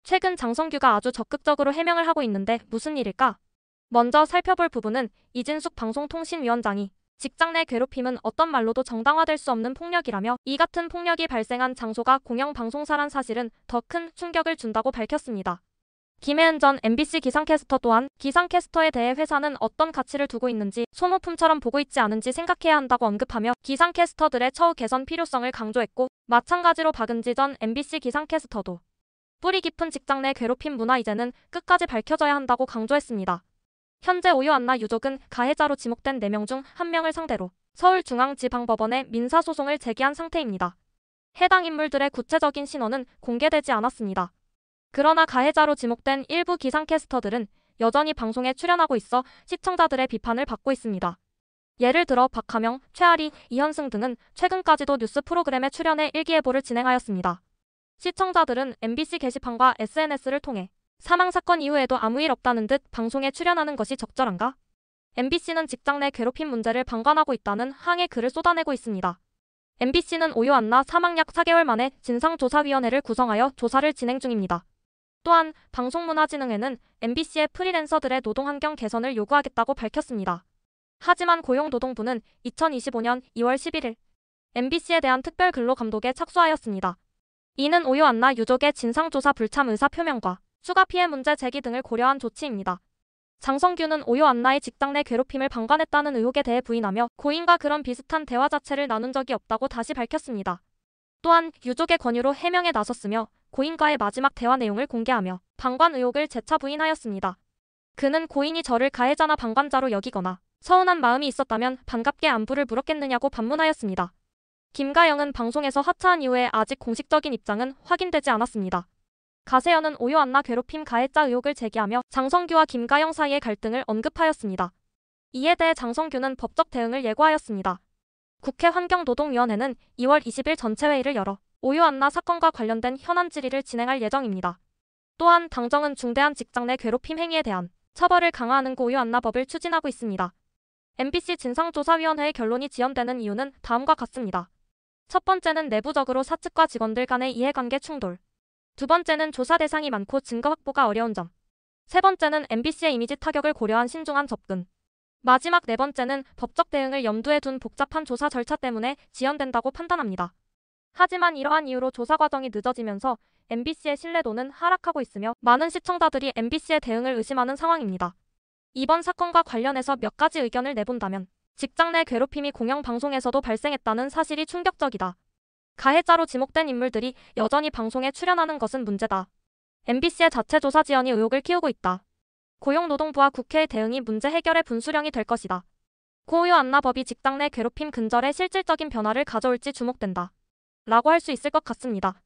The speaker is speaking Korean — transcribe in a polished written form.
최근 장성규가 아주 적극적으로 해명을 하고 있는데 무슨 일일까? 먼저 살펴볼 부분은 이진숙 방송통신위원장이 직장 내 괴롭힘은 어떤 말로도 정당화될 수 없는 폭력이라며 이 같은 폭력이 발생한 장소가 공영방송사란 사실은 더 큰 충격을 준다고 밝혔습니다. 김혜은 전 MBC 기상캐스터 또한 기상캐스터에 대해 회사는 어떤 가치를 두고 있는지 소모품처럼 보고 있지 않은지 생각해야 한다고 언급하며 기상캐스터들의 처우 개선 필요성을 강조했고, 마찬가지로 박은지 전 MBC 기상캐스터도 뿌리 깊은 직장 내 괴롭힘 문화 이제는 끝까지 밝혀져야 한다고 강조했습니다. 현재 오유안나 유족은 가해자로 지목된 4명 중 1명을 상대로 서울중앙지방법원에 민사소송을 제기한 상태입니다. 해당 인물들의 구체적인 신원은 공개되지 않았습니다. 그러나 가해자로 지목된 일부 기상캐스터들은 여전히 방송에 출연하고 있어 시청자들의 비판을 받고 있습니다. 예를 들어 박하명, 최아리, 이현승 등은 최근까지도 뉴스 프로그램에 출연해 일기예보를 진행하였습니다. 시청자들은 MBC 게시판과 SNS를 통해 사망사건 이후에도 아무 일 없다는 듯 방송에 출연하는 것이 적절한가? MBC는 직장 내 괴롭힘 문제를 방관하고 있다는 항의 글을 쏟아내고 있습니다. MBC는 오유안나 사망 약 4개월 만에 진상조사위원회를 구성하여 조사를 진행 중입니다. 또한 방송문화진흥회는 MBC의 프리랜서들의 노동환경 개선을 요구하겠다고 밝혔습니다. 하지만 고용노동부는 2025년 2월 11일 MBC에 대한 특별근로감독에 착수하였습니다. 이는 오유안나 유족의 진상조사 불참 의사 표명과 추가 피해 문제 제기 등을 고려한 조치입니다. 장성규는 오유안나의 직장 내 괴롭힘을 방관했다는 의혹에 대해 부인하며 고인과 그런 비슷한 대화 자체를 나눈 적이 없다고 다시 밝혔습니다. 또한 유족의 권유로 해명에 나섰으며 고인과의 마지막 대화 내용을 공개하며 방관 의혹을 재차 부인하였습니다. 그는 고인이 저를 가해자나 방관자로 여기거나 서운한 마음이 있었다면 반갑게 안부를 물었겠느냐고 반문하였습니다. 김가영은 방송에서 하차한 이후에 아직 공식적인 입장은 확인되지 않았습니다. 가세연은 오유안나 괴롭힘 가해자 의혹을 제기하며 장성규와 김가영 사이의 갈등을 언급하였습니다. 이에 대해 장성규는 법적 대응을 예고하였습니다. 국회 환경노동위원회는 2월 20일 전체회의를 열어 오유안나 사건과 관련된 현안 질의를 진행할 예정입니다. 또한 당정은 중대한 직장 내 괴롭힘 행위에 대한 처벌을 강화하는 오유안나법을 추진하고 있습니다. MBC 진상조사위원회의 결론이 지연되는 이유는 다음과 같습니다. 첫 번째는 내부적으로 사측과 직원들 간의 이해관계 충돌. 두 번째는 조사 대상이 많고 증거 확보가 어려운 점. 세 번째는 MBC의 이미지 타격을 고려한 신중한 접근. 마지막 네 번째는 법적 대응을 염두에 둔 복잡한 조사 절차 때문에 지연된다고 판단합니다. 하지만 이러한 이유로 조사 과정이 늦어지면서 MBC의 신뢰도는 하락하고 있으며 많은 시청자들이 MBC의 대응을 의심하는 상황입니다. 이번 사건과 관련해서 몇 가지 의견을 내본다면 직장 내 괴롭힘이 공영방송에서도 발생했다는 사실이 충격적이다. 가해자로 지목된 인물들이 여전히 방송에 출연하는 것은 문제다. MBC의 자체 조사 지연이 의혹을 키우고 있다. 고용노동부와 국회의 대응이 문제 해결의 분수령이 될 것이다. 고오유안나법이 직장 내 괴롭힘 근절에 실질적인 변화를 가져올지 주목된다. 라고 할 수 있을 것 같습니다.